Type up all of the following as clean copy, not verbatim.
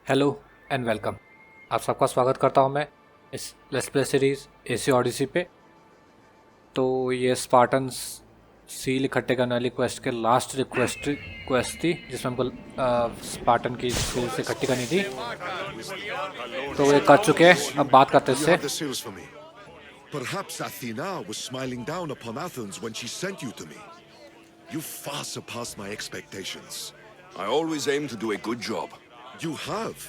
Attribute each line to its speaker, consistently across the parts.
Speaker 1: Hello and welcome. आप सबका स्वागत करता हूं मैं इस let's play series AC Odyssey पे। तो ये स्पार्टन्स सील इकट्ठे करने वाली क्वेस्ट के लास्ट क्वेस्ट थी जिसमें हमको स्पार्टन की सील्स इकट्ठी करनी थी। तो ये कर चुके हैं, अब बात करते हैं इससे।
Speaker 2: Perhaps Athena was smiling down upon Athens when she sent you to me. You far surpassed my expectations.
Speaker 3: I always aim to do a good job.
Speaker 2: You have.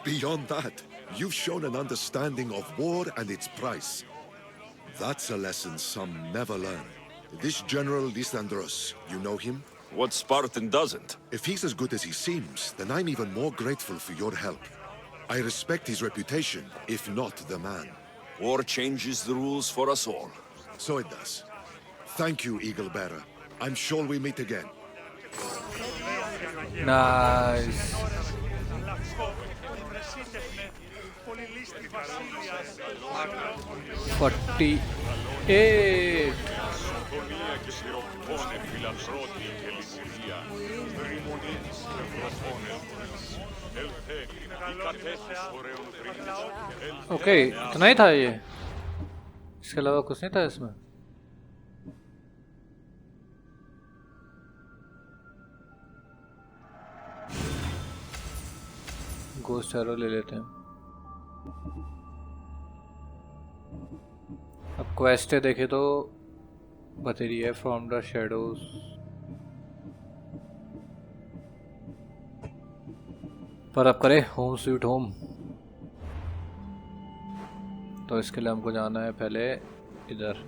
Speaker 2: Beyond that, you've shown an understanding of war and its price. That's a lesson some never learn. This General Lysandros, you know him?
Speaker 3: What Spartan doesn't?
Speaker 2: If he's as good as he seems, then I'm even more grateful for your help. I respect his reputation, if not the man.
Speaker 3: War changes the rules for us all.
Speaker 2: So it does. Thank you, Eagle Bearer. I'm sure we meet again.
Speaker 1: Nice. Okay, इतना ही था ये, इसके अलावा कुछ नहीं था इसमें। Ghost arrow ले लेते हैं। अब क्वेस्ट देखे तो बता रही है फ्रॉम द शैडोज। पर अब करें होम स्वीट होम। तो इसके लिए हमको जाना है पहले इधर।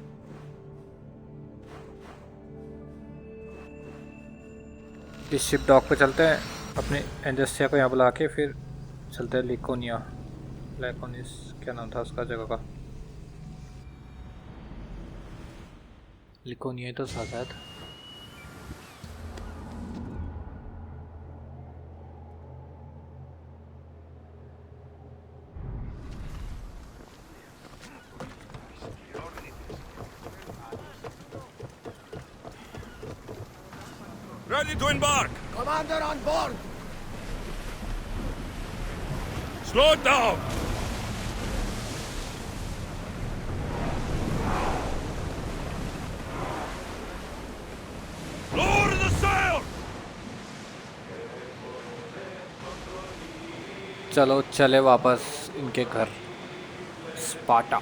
Speaker 1: इस शिप डॉक पे चलते हैं, अपने एंजेस्टिया को यहाँ बुला के फिर चलते हैं लैकोनिस क्या नाम था उसका जगह का? लिकोनिया तो शायद।
Speaker 3: Ready to embark!
Speaker 4: Commander on board!
Speaker 3: Slow it down! Lower the sail!
Speaker 1: चलो चले वापस इनके घर स्पार्टा।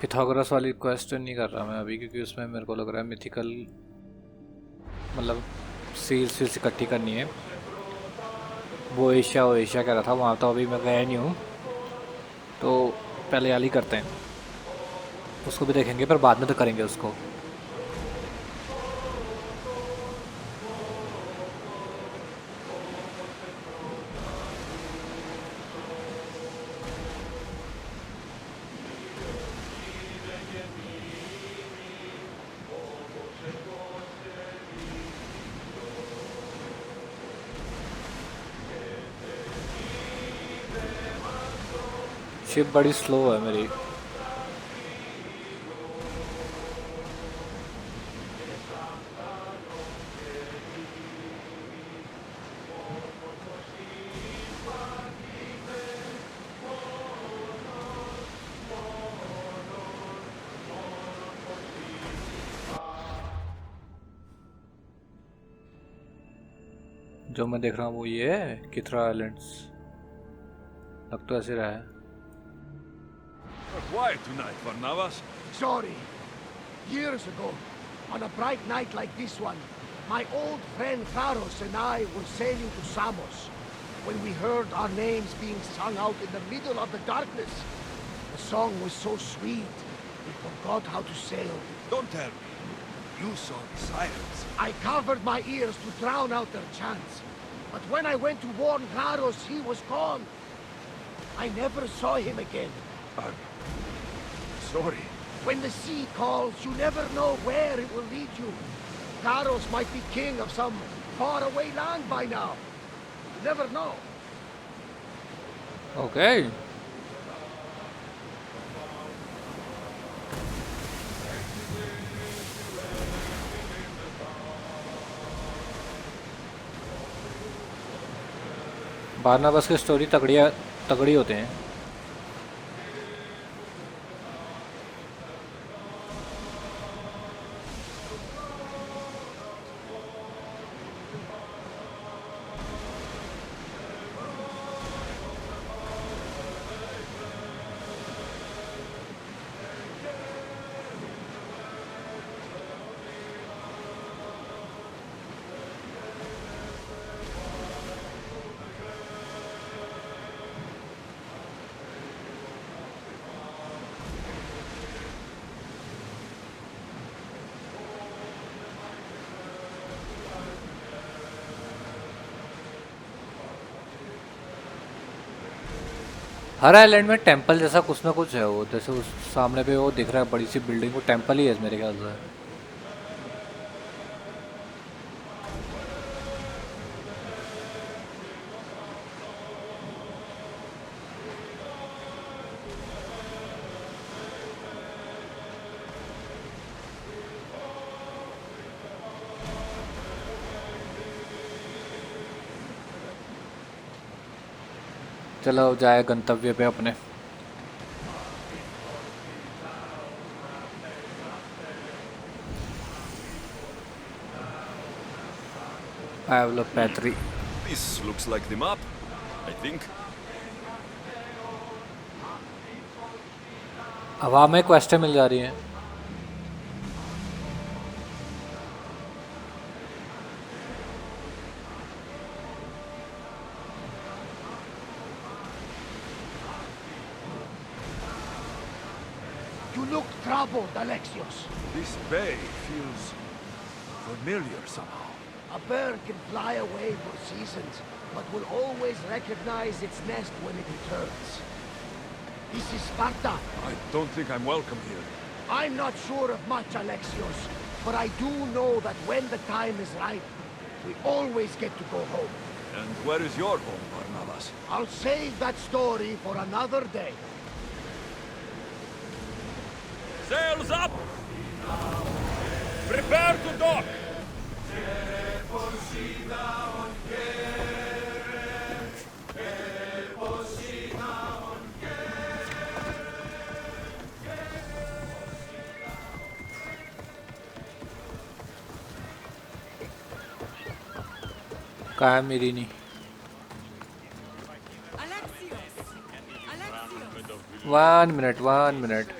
Speaker 1: पिथागोरस वाली क्वेस्ट नहीं कर रहा मैं अभी, क्योंकि उसमें मेरे को लग रहा है मिथिकल मतलब सील्स इकट्ठी करनी है। वो एशिया कह रहा था, वहाँ तो अभी मैं गया नहीं हूँ, तो पहले याली करते हैं। उसको भी देखेंगे पर बाद में तो करेंगे उसको। शिप बड़ी स्लो है मेरी। जो मैं देख रहा हूँ वो ये है किथरा आइलैंड्स, लग तो ऐसे रहा है।
Speaker 3: Quiet tonight, Barnabas.
Speaker 4: Sorry. Years ago, on a bright night like this one, my old friend Pharos and I were sailing to Samos when we heard our names being sung out in the middle of the darkness. The song was so sweet, we forgot how to sail.
Speaker 3: Don't tell me. You saw the sirens.
Speaker 4: I covered my ears to drown out their chants. But when I went to warn Pharos, he was gone. I never saw him again.
Speaker 3: Sorry.
Speaker 4: When the sea calls, you never know where it will lead you. Pharos might be king of some faraway land by now. You never know.
Speaker 1: Okay. Barnabas की story तगड़ी होते हैं। हर island में temple जैसा कुछ ना कुछ है, वो जैसे उस सामने पे वो दिख रहा है बड़ी सी बिल्डिंग, वो टेंपल ही है मेरे ख्याल से। चलो जाए गंतव्य पे अपने। पैथरी।
Speaker 3: This looks like the map, I think.
Speaker 1: हवा में क्वेस्टें मिल जा रही हैं।
Speaker 4: You look troubled, Alexios.
Speaker 3: This bay feels familiar somehow.
Speaker 4: A bird can fly away for seasons, but will always recognize its nest when it returns. This is Sparta.
Speaker 3: I don't think I'm welcome here.
Speaker 4: I'm not sure of much, Alexios, but I do know that when the time is right, we always get to go home.
Speaker 3: And where is your home, Barnabas?
Speaker 4: I'll save that story for another day.
Speaker 3: Sails up! Prepare to dock!
Speaker 1: कहाँ है मेरी नहीं। One minute.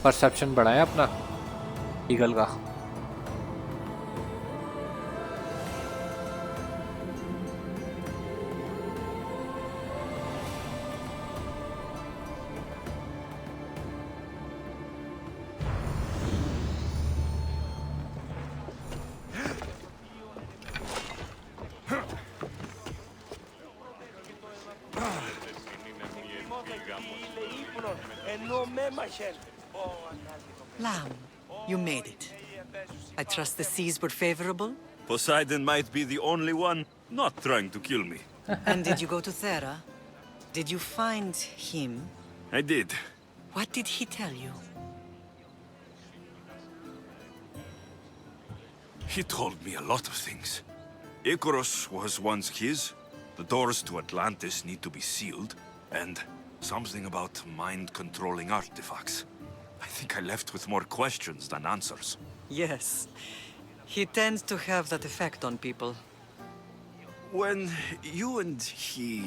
Speaker 1: Perception बढ़ाएं अपना eagle का।
Speaker 5: Lamb, you made it. I trust the seas were favorable?
Speaker 3: Poseidon might be the only one not trying to kill me.
Speaker 5: And did you go to Thera? Did you find him?
Speaker 3: I did.
Speaker 5: What did he tell you?
Speaker 3: He told me a lot of things. Icarus was once his. The doors to Atlantis need to be sealed. And something about mind-controlling artifacts. I think I left with more questions than answers.
Speaker 5: Yes. He tends to have that effect on people.
Speaker 3: When you and he...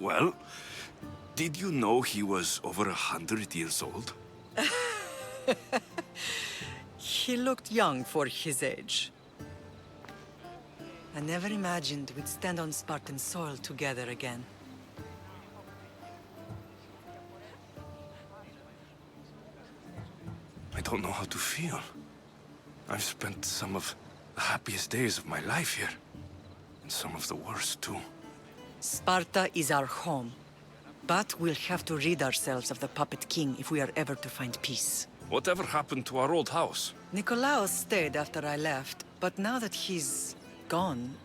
Speaker 3: well, did you know he was over 100 years old?
Speaker 5: He looked young for his age. I never imagined we'd stand on Spartan soil together again.
Speaker 3: I don't know how to feel. I've spent some of the happiest days of my life here. And some of the worst, too.
Speaker 5: Sparta is our home. But we'll have to rid ourselves of the puppet king if we are ever to find peace.
Speaker 3: Whatever happened to our old house?
Speaker 5: Nikolaos stayed after I left, but now that he's gone,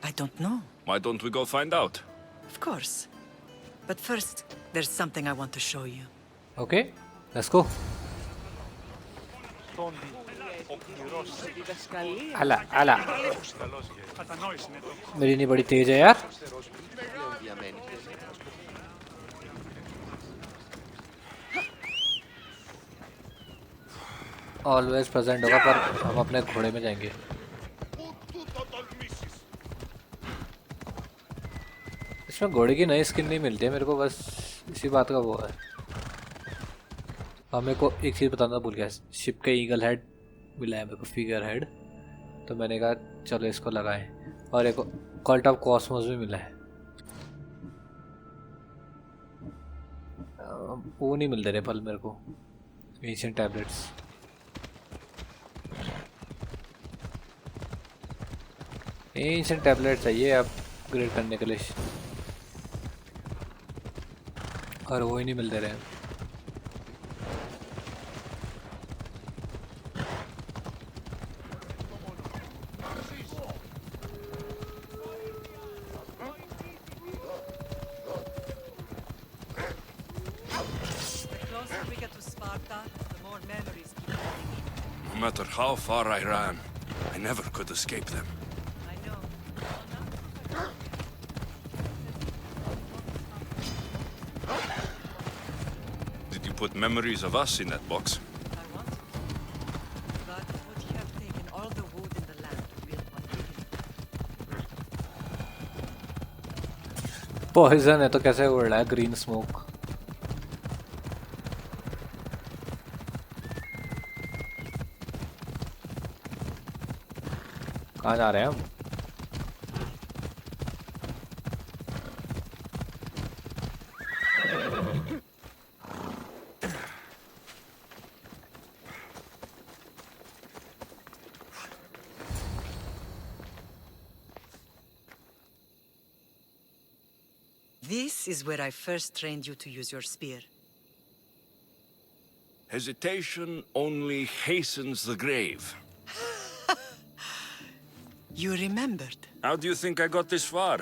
Speaker 5: I don't know.
Speaker 3: Why don't we go find out?
Speaker 5: Of course. But first, there's something I want to show you.
Speaker 1: Okay, let's go. आला आला मेरी नहीं बड़ी तेज है यार. Always present होगा पर हम अपने घोड़े में जाएंगे. इसमें घोड़े की नई स्किन नहीं मिलती है मेरे को, बस इसी बात का वो है. मेरे को एक चीज़ बताना भूल गया. शिप का ईगल हेड मिला है मेरे को, फिगर हेड. तो मैंने कहा चलो इसको लगाएं. और एक कल्ट ऑफ कॉस्मोस भी मिला है. वो नहीं मिल रहे फल मेरे को. Ancient tablets. एंशिएंट टैबलेट चाहिए अपग्रेड करने के लिए, और वो ही नहीं मिल दे रहे हैं.
Speaker 3: No matter how far I ran, I never could escape them.
Speaker 5: I know.
Speaker 3: Did you put memories of us in that box?
Speaker 5: I want to. But it would have taken all the wood in the land to build one building.
Speaker 1: Poison है तो कैसे उड़ रहा है green smoke. कहाँ जा रहे हैं हम?
Speaker 5: This is where I first trained you to use your spear.
Speaker 3: Hesitation only hastens the grave.
Speaker 5: You remembered.
Speaker 3: How do you think I got this far?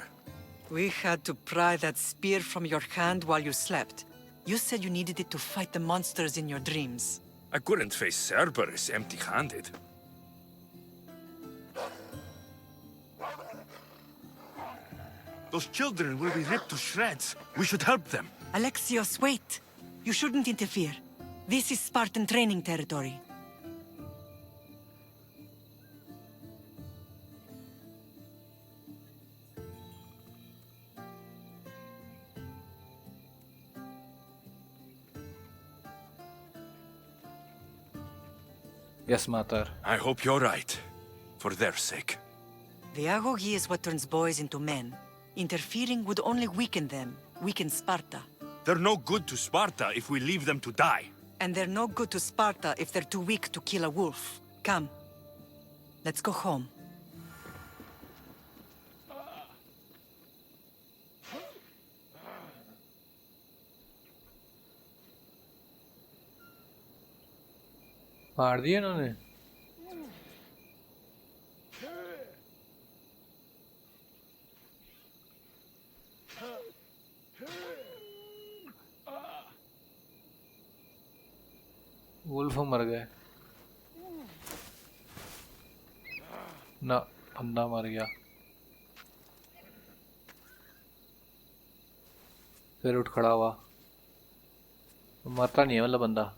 Speaker 5: We had to pry that spear from your hand while you slept. You said you needed it to fight the monsters in your dreams.
Speaker 3: I couldn't face Cerberus empty-handed. Those children will be ripped to shreds. We should help them.
Speaker 5: Alexios, wait! You shouldn't interfere. This is Spartan training territory.
Speaker 1: Yes, Matar.
Speaker 3: I hope you're right. For their sake.
Speaker 5: The agoge is what turns boys into men. Interfering would only weaken them, weaken Sparta.
Speaker 3: They're no good to Sparta if we leave them to die.
Speaker 5: And they're no good to Sparta if they're too weak to kill a wolf. Come. Let's go home.
Speaker 1: मार दिया इन्होंने. Wolf मर गए ना. बंदा मर गया. फिर उठ खड़ा हुआ. मरता नहीं है मतलब बंदा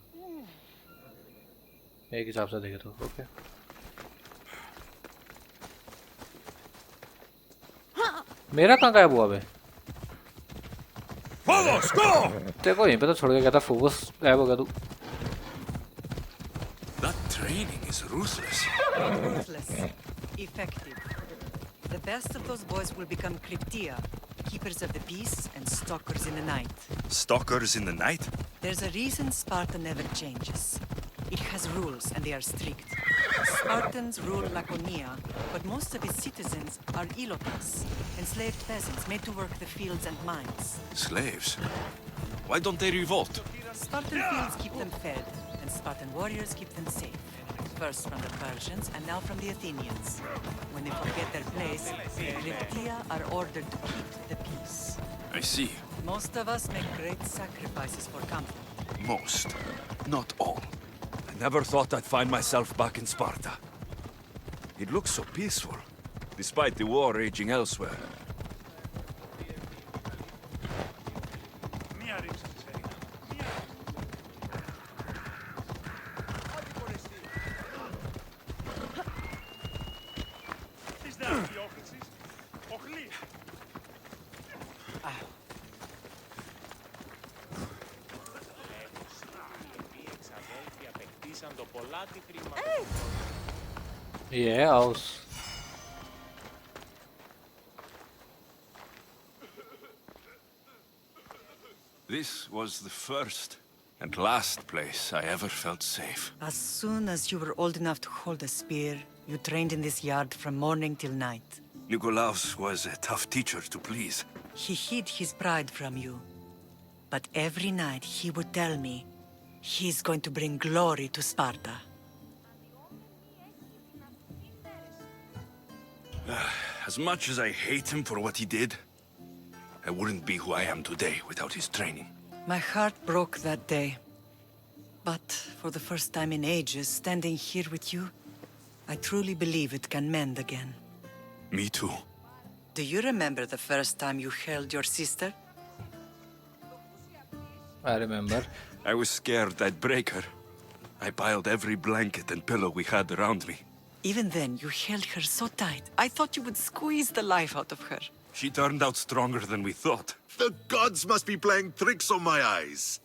Speaker 1: एक हिसाब से देखे तो. ओके. मेरा कहाँ गायब हुआ बे? देखो यहीं पे तो छोड़ के गया था. फोकस गायब हो गया तू.
Speaker 3: That training is ruthless.
Speaker 5: Ruthless. Effective. The best of those boys will become Cryptia, keepers of the peace and stalkers in the night.
Speaker 3: Stalkers in the night?
Speaker 5: There's a reason Sparta never changes. It has rules, and they are strict. Spartans rule Laconia, but most of its citizens are ilotas, enslaved peasants made to work the fields and mines.
Speaker 3: Slaves? Why don't they revolt?
Speaker 5: Spartan fields keep them fed, and Spartan warriors keep them safe. First from the Persians, and now from the Athenians. When they forget their place, the Cryptia are ordered to keep the peace.
Speaker 3: I see.
Speaker 5: Most of us make great sacrifices for comfort.
Speaker 3: Most. Not all. I never thought I'd find myself back in Sparta. It looks so peaceful, despite the war raging elsewhere.
Speaker 1: Yeah, house.
Speaker 3: This was the first and last place I ever felt safe.
Speaker 5: As soon as you were old enough to hold a spear, you trained in this yard from morning till night.
Speaker 3: Nikolaos was a tough teacher to please.
Speaker 5: He hid his pride from you. But every night he would tell me, he's going to bring glory to Sparta.
Speaker 3: As much as I hate him for what he did, I wouldn't be who I am today without his training.
Speaker 5: My heart broke that day. But for the first time in ages, standing here with you, I truly believe it can mend again.
Speaker 3: Me too.
Speaker 5: Do you remember the first time you held your sister?
Speaker 1: I remember.
Speaker 3: I was scared I'd break her. I piled every blanket and pillow we had around me.
Speaker 5: Even then, you held her so tight, I thought you would squeeze the life out of her.
Speaker 3: She turned out stronger than we thought.
Speaker 2: The gods must be playing tricks on my eyes.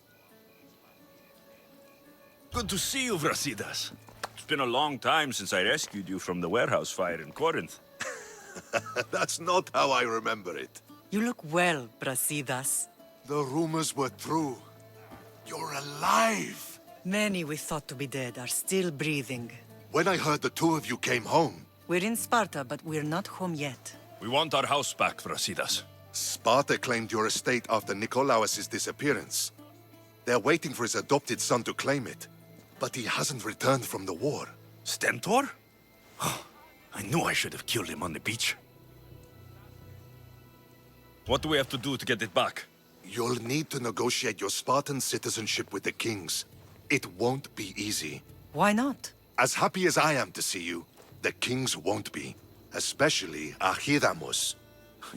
Speaker 3: Good to see you, Brasidas. It's been a long time since I rescued you from the warehouse fire in Corinth.
Speaker 2: That's not how I remember it.
Speaker 5: You look well, Brasidas.
Speaker 2: The rumors were true. You're alive!
Speaker 5: Many we thought to be dead are still breathing.
Speaker 2: When I heard the two of you came home,
Speaker 5: We're in Sparta, but we're not home yet.
Speaker 3: We want our house back, Brasidas.
Speaker 2: Sparta claimed your estate after Nikolaos' disappearance. They're waiting for his adopted son to claim it. But he hasn't returned from the war.
Speaker 3: Stentor? I knew I should have killed him on the beach. What do we have to do to get it back?
Speaker 2: You'll need to negotiate your Spartan citizenship with the kings. It won't be easy.
Speaker 5: Why not?
Speaker 2: As happy as I am to see you, the kings won't be. Especially Archidamos.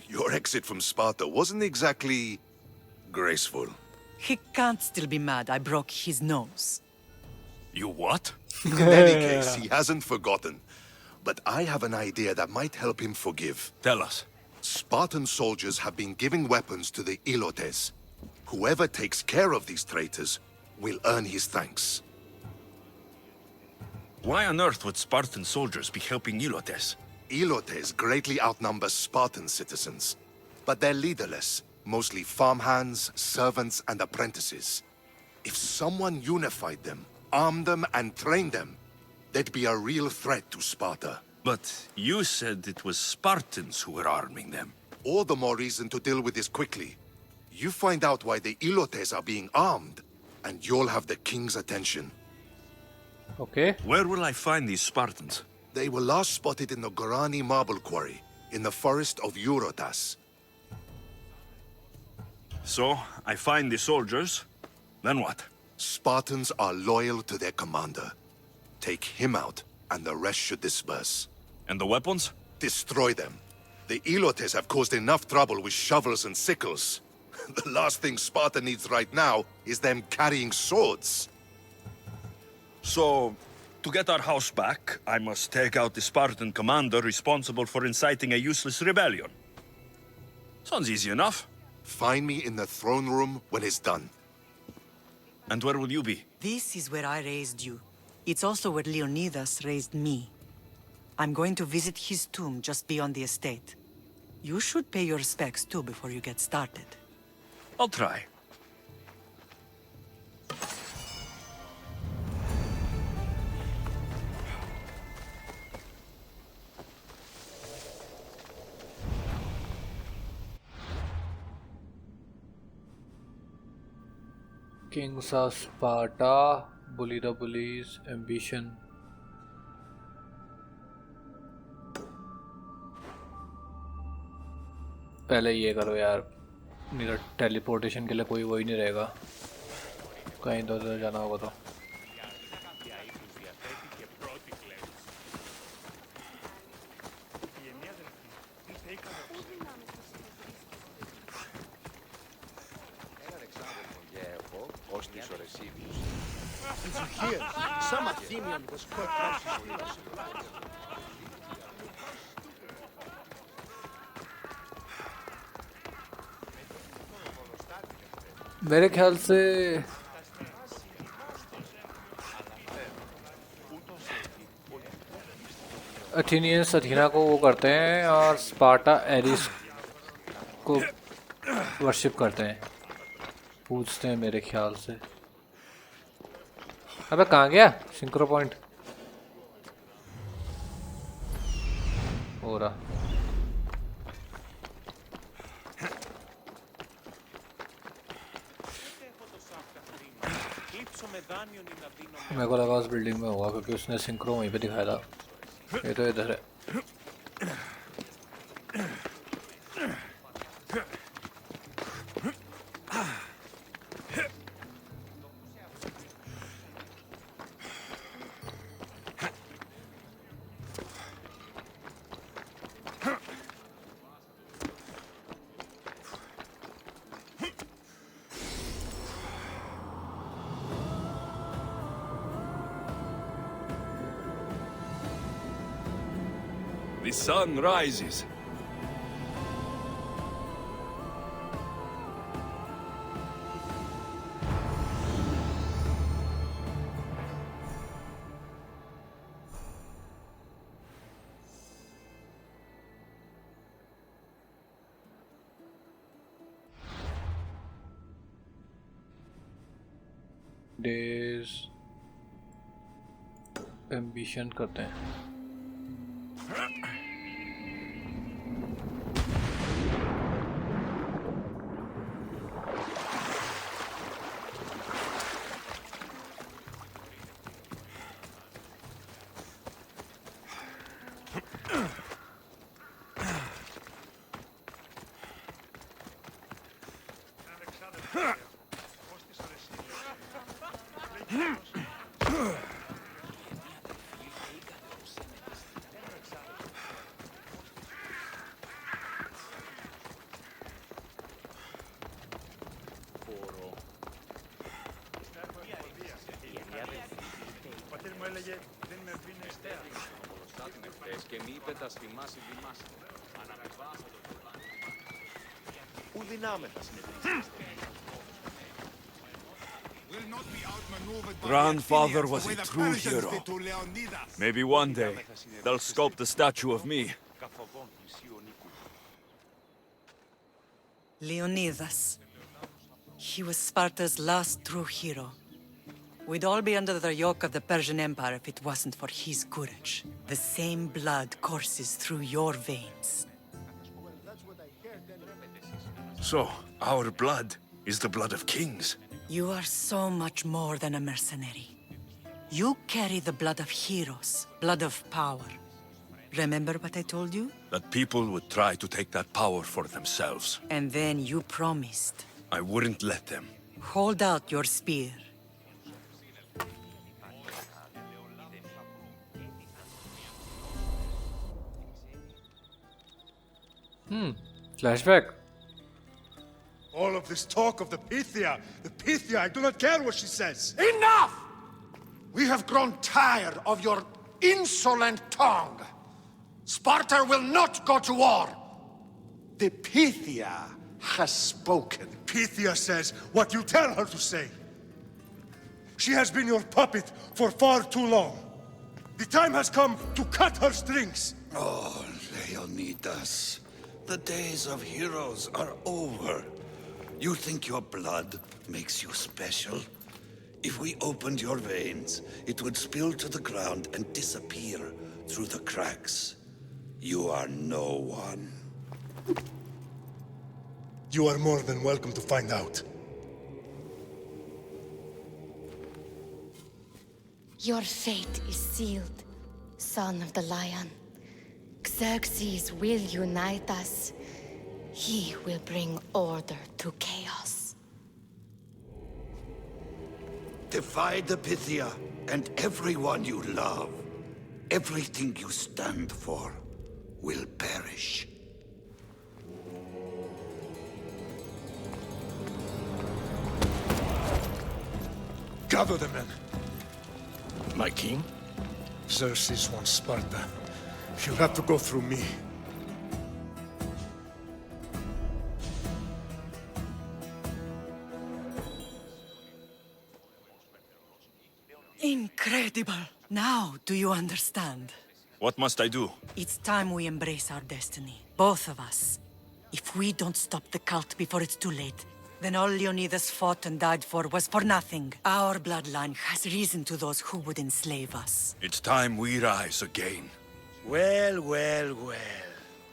Speaker 2: Your exit from Sparta wasn't exactly graceful.
Speaker 5: He can't still be mad I broke his nose.
Speaker 3: You what?
Speaker 2: In any case, he hasn't forgotten. But I have an idea that might help him forgive.
Speaker 3: Tell us.
Speaker 2: Spartan soldiers have been giving weapons to the Ilotes. Whoever takes care of these traitors will earn his thanks.
Speaker 3: Why on earth would Spartan soldiers be helping Ilotes?
Speaker 2: Ilotes greatly outnumber Spartan citizens. But they're leaderless, mostly farmhands, servants, and apprentices. If someone unified them, armed them, and trained them, they'd be a real threat to Sparta.
Speaker 3: But you said it was Spartans who were arming them.
Speaker 2: All the more reason to deal with this quickly. You find out why the Ilotes are being armed, and you'll have the king's attention.
Speaker 1: Okay.
Speaker 3: Where will I find these Spartans?
Speaker 2: They were last spotted in the Gorani marble quarry, in the forest of Eurotas.
Speaker 3: So, I find the soldiers, then what?
Speaker 2: Spartans are loyal to their commander. Take him out, and the rest should disperse.
Speaker 3: And the weapons?
Speaker 2: Destroy them. The Ilotes have caused enough trouble with shovels and sickles. The last thing Sparta needs right now is them carrying swords.
Speaker 3: So, to get our house back, I must take out the Spartan commander responsible for inciting a useless rebellion. Sounds easy enough.
Speaker 2: Find me in the throne room when it's done.
Speaker 3: And where will you be?
Speaker 5: This is where I raised you. It's also where Leonidas raised me. I'm going to visit his tomb just beyond the estate. You should pay your respects too before you get started.
Speaker 3: I'll try.
Speaker 1: Kings of Sparta, bully the bullies, ambition. पहले ये करो यार, मेरा teleportation के लिए कोई वही नहीं रहेगा. कहीं इधर उधर जाना होगा तो।
Speaker 4: Did you hear? Some Athenian was caught precious.
Speaker 1: मेरे ख्याल से अथेनियंस अथीना को वो करते हैं और स्पार्टा एरिस को वर्शिप करते हैं, पूछते हैं मेरे ख्याल से। अबे कहाँ गया सिंक्रो पॉइंट? हो रहा मेरे को लगा उस बिल्डिंग में होगा क्योंकि उसने सिंक्रो वहीं पे दिखाया था। ये तो इधर है।
Speaker 3: The sun rises.
Speaker 1: Days ambition करते हैं।
Speaker 3: Grandfather was a true hero. Maybe one day they'll sculpt a statue of me.
Speaker 5: Leonidas. He was Sparta's last true hero. We'd all be under the yoke of the Persian Empire if it wasn't for his courage. The same blood courses through your veins.
Speaker 3: So, our blood is the blood of kings.
Speaker 5: You are so much more than a mercenary. You carry the blood of heroes, blood of power. Remember what I told you?
Speaker 3: That people would try to take that power for themselves.
Speaker 5: And then you promised.
Speaker 3: I wouldn't let them.
Speaker 5: Hold out your spear.
Speaker 1: Flashback.
Speaker 6: All of this talk of the Pythia, I do not care what she says.
Speaker 4: Enough! We have grown tired of your insolent tongue. Sparta will not go to war. The Pythia has spoken.
Speaker 6: Pythia says what you tell her to say. She has been your puppet for far too long. The time has come to cut her strings.
Speaker 7: Oh, Leonidas, the days of heroes are over. You think your blood makes you special? If we opened your veins, it would spill to the ground and disappear through the cracks. You are no one.
Speaker 6: You are more than welcome to find out.
Speaker 8: Your fate is sealed, son of the lion. Xerxes will unite us. He will bring order to chaos.
Speaker 7: defy the Pythia and everyone you love. Everything you stand for will perish.
Speaker 6: Gather the men.
Speaker 9: My king?
Speaker 6: Xerxes wants Sparta. He'll have to go through me.
Speaker 5: Incredible! Now, do you understand?
Speaker 3: What must I do?
Speaker 5: It's time we embrace our destiny. Both of us. If we don't stop the cult before it's too late, then all Leonidas fought and died for was for nothing. Our bloodline has risen to those who would enslave us.
Speaker 3: It's time we rise again.
Speaker 9: Well, well, well.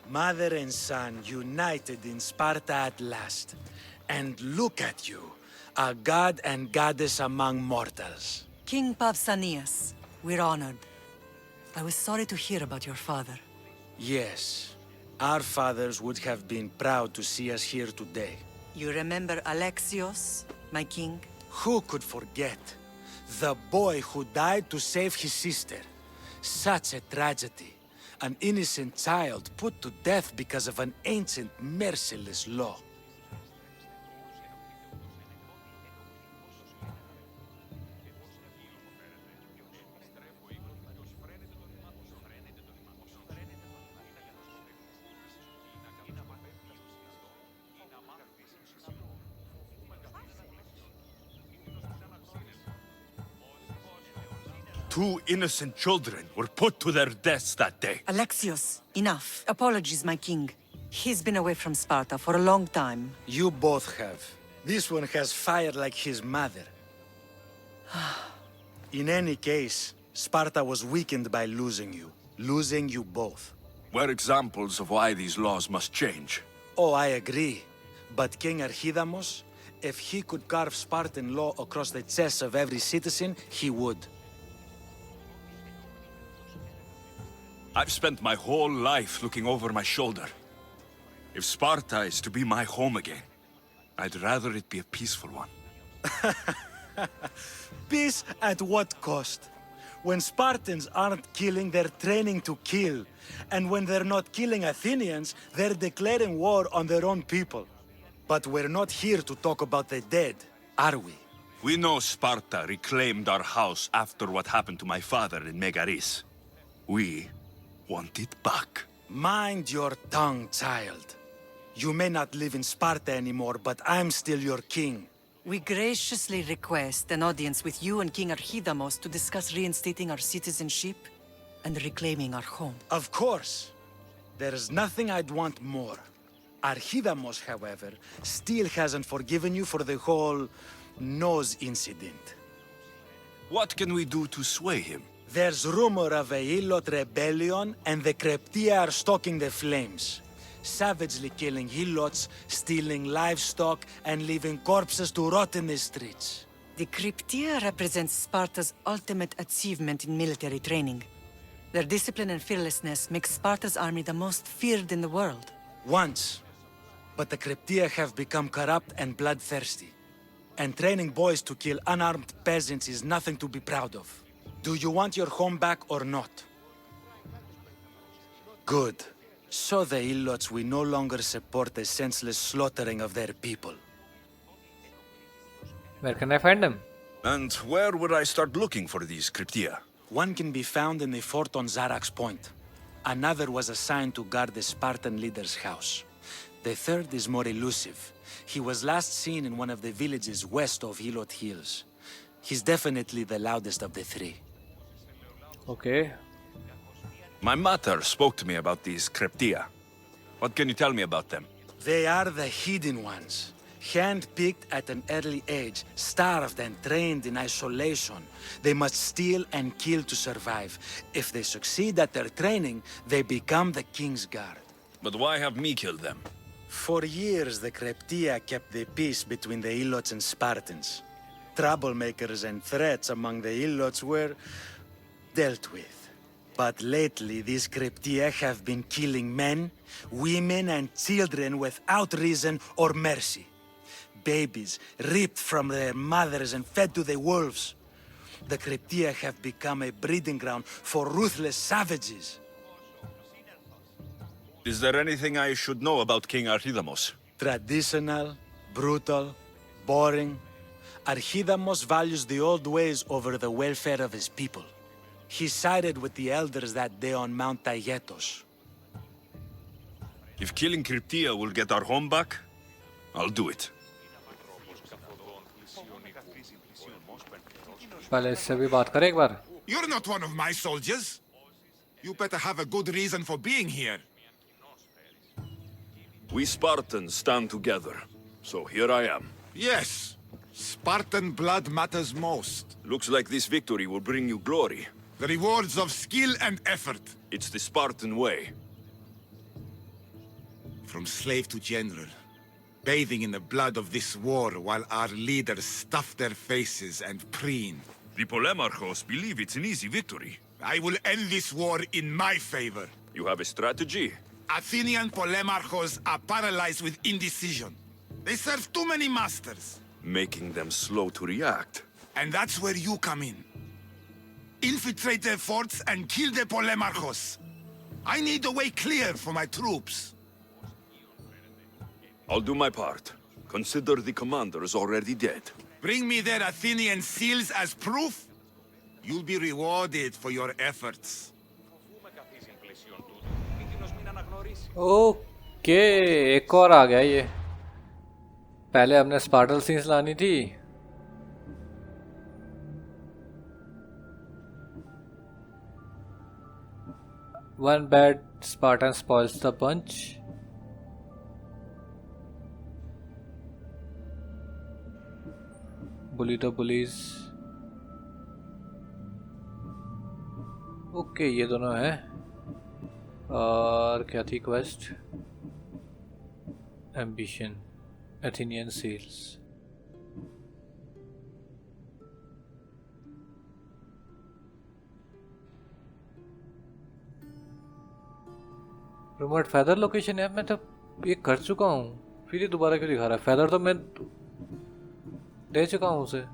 Speaker 9: Mother and son united in Sparta at last. And look at you, a god and goddess among mortals.
Speaker 5: King Pausanias, we're honored. I was sorry to hear about your father.
Speaker 9: Yes, our fathers would have been proud to see us here today.
Speaker 5: You remember Alexios, my king?
Speaker 9: Who could forget? The boy who died to save his sister. Such a tragedy. An innocent child put to death because of an ancient, merciless law.
Speaker 3: Two innocent children were put to their deaths that day.
Speaker 5: Alexios, enough. Apologies, my king. He's been away from Sparta for a long time.
Speaker 9: You both have. This one has fire like his mother. In any case, Sparta was weakened by losing you both.
Speaker 3: We're examples of why these laws must change.
Speaker 9: Oh, I agree. But King Archidamos, if he could carve Spartan law across the chests of every citizen, he would.
Speaker 3: I've spent my whole life looking over my shoulder. If Sparta is to be my home again, I'd rather it be a peaceful one.
Speaker 9: Peace at what cost? When Spartans aren't killing, they're training to kill. And when they're not killing Athenians, they're declaring war on their own people. But we're not here to talk about the dead, are we?
Speaker 3: We know Sparta reclaimed our house after what happened to my father in Megaris. We want it back.
Speaker 9: Mind your tongue, child. You may not live in Sparta anymore, but I'm still your king.
Speaker 5: We graciously request an audience with you and King Archidamos to discuss reinstating our citizenship and reclaiming our home.
Speaker 9: Of course. There's nothing I'd want more. Archidamos, however, still hasn't forgiven you for the whole nose incident.
Speaker 3: What can we do to sway him?
Speaker 9: There's rumor of a Helot rebellion, and the Greeks are stoking the flames. Savagely killing Helots, stealing livestock, and leaving corpses to rot in the streets.
Speaker 5: The Greeks represents Sparta's ultimate achievement in military training. Their discipline and fearlessness make Sparta's army the most feared in the world.
Speaker 9: Once. But the Greeks have become corrupt and bloodthirsty. And training boys to kill unarmed peasants is nothing to be proud of. Do you want your home back or not? Good. So the Helots will no longer support the senseless slaughtering of their people.
Speaker 1: Where can I find them?
Speaker 3: And where would I start looking for these Cryptia?
Speaker 9: One can be found in the fort on Zarax Point. Another was assigned to guard the Spartan leader's house. The third is more elusive. He was last seen in one of the villages west of Helot Hills. He's definitely the loudest of the three.
Speaker 1: Okay.
Speaker 3: My mother spoke to me about these Cryptia. What can you tell me about them?
Speaker 9: They are the hidden ones. Hand-picked at an early age, starved and trained in isolation. They must steal and kill to survive. If they succeed at their training, they become the King's Guard.
Speaker 3: But why have me killed them?
Speaker 9: For years, the Cryptia kept the peace between the Helots and Spartans. Troublemakers and threats among the Helots were dealt with. But lately, these Cryptia have been killing men, women, and children without reason or mercy. Babies ripped from their mothers and fed to the wolves. The Cryptia have become a breeding ground for ruthless savages.
Speaker 3: Is there anything I should know about King Archidamos?
Speaker 9: Traditional, brutal, boring. Archidamos values the old ways over the welfare of his people. He sided with the elders that day on Mount Taygetos.
Speaker 3: If killing Cryptia will get our home back, I'll do it.
Speaker 1: पहले इससे भी बात करें एक बार.
Speaker 10: You're not one of my soldiers. You better have a good reason for being here.
Speaker 3: We Spartans stand together, so here I am.
Speaker 10: Yes, Spartan blood matters most.
Speaker 3: Looks like this victory will bring you glory.
Speaker 10: The rewards of skill and effort.
Speaker 3: It's the Spartan way.
Speaker 10: From slave to general, bathing in the blood of this war while our leaders stuff their faces and preen.
Speaker 3: The Polemarchos believe it's an easy victory.
Speaker 10: I will end this war in my favor.
Speaker 3: You have a strategy?
Speaker 10: Athenian Polemarchos are paralyzed with indecision. They serve too many masters.
Speaker 3: Making them slow to react.
Speaker 10: And that's where you come in. Infiltrate their forts and kill the Polemarchos. I need a way clear for my troops.
Speaker 3: I'll do my part. Consider the commander is already dead.
Speaker 10: Bring me their Athenian seals as proof. You'll be rewarded for your efforts.
Speaker 1: Okay, एक और आ गया ये. पहले हमने स्पार्टल scenes लानी थी. One bad Spartan spoils the bunch. Bully the bullies. Okay, ये दोनों हैं. और क्या थी quest? Ambition, Athenian seals. Rumoured feather location है. मैं तो ये कर चुका हूँ, फिर ये दोबारा क्यों दिखा रहा है? फेदर तो मैं दे चुका हूँ उसे.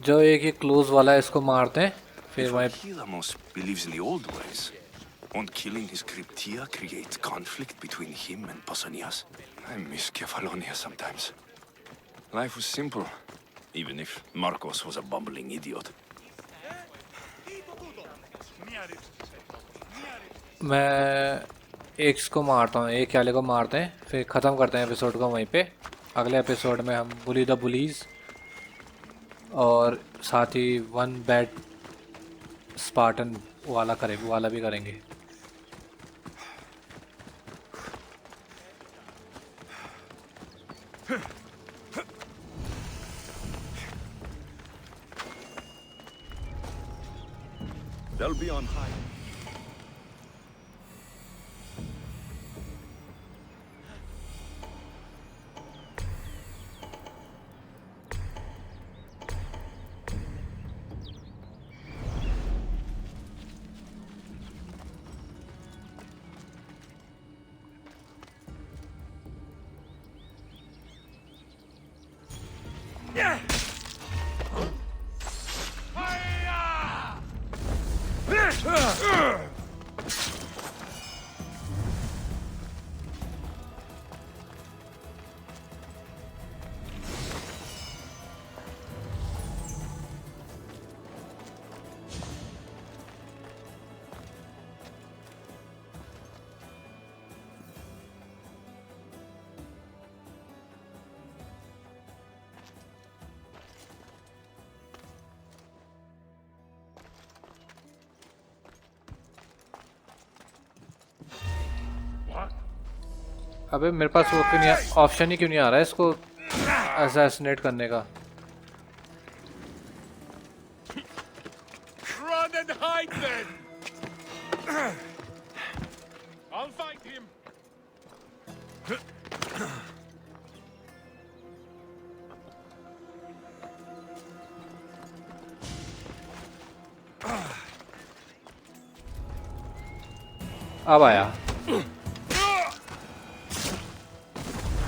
Speaker 1: जो एक ये क्लोज वाला है इसको मारते हैं फिर वहीं.
Speaker 3: Archidamos believes in the old ways. Won't killing his Cryptia create conflict between him and Pausanias? I miss Kefalonia sometimes. Life was simple, even if Marcos was a bumbling idiot.
Speaker 1: मैं एक को मारता हूँ, एक वाले को मारते हैं, फिर ख़त्म करते हैं एपिसोड को वहीं पे. अगले एपिसोड में हम बुली द बुलीज और साथ ही वन बैड स्पार्टन वाला भी करेंगे.
Speaker 3: They'll be on high.
Speaker 1: अबे मेरे पास वो क्यों नहीं, ऑप्शन ही क्यों नहीं आ रहा है इसको असैसिनेट करने का?
Speaker 6: Run and hide then. I'll find him.
Speaker 1: अब आया।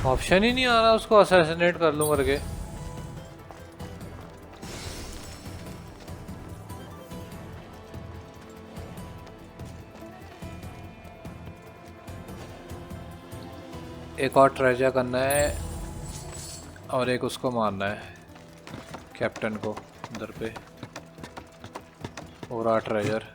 Speaker 1: ऑप्शन ही नहीं आ रहा उसको असैसिनेट कर लूं करके। एक और ट्रेजर करना है और एक उसको मारना है, कैप्टन को अंदर पे। और treasure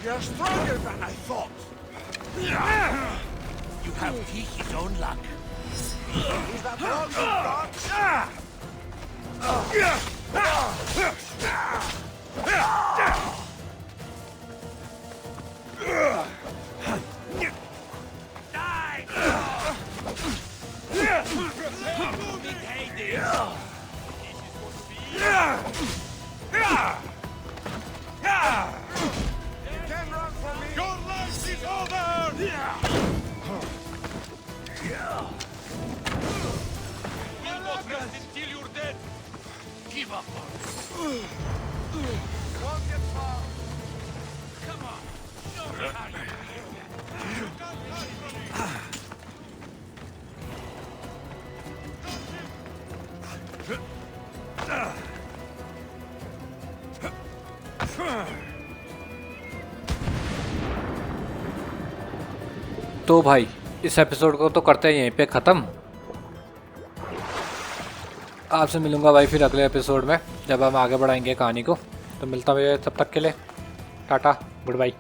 Speaker 4: You're stronger than I thought.
Speaker 10: You have Tiki's own luck.
Speaker 4: Is that all you got?
Speaker 10: Your life is over! Will not rest until you're dead. Give up.
Speaker 4: Won't get far.
Speaker 10: Come on. Show me how you
Speaker 1: तो भाई इस episode को तो करते हैं यहीं पे ख़त्म। आपसे मिलूंगा भाई फिर अगले एपिसोड में जब हम आगे बढ़ाएंगे कहानी को। तो मिलता हूँ तब तक के लिए टाटा गुड बाय।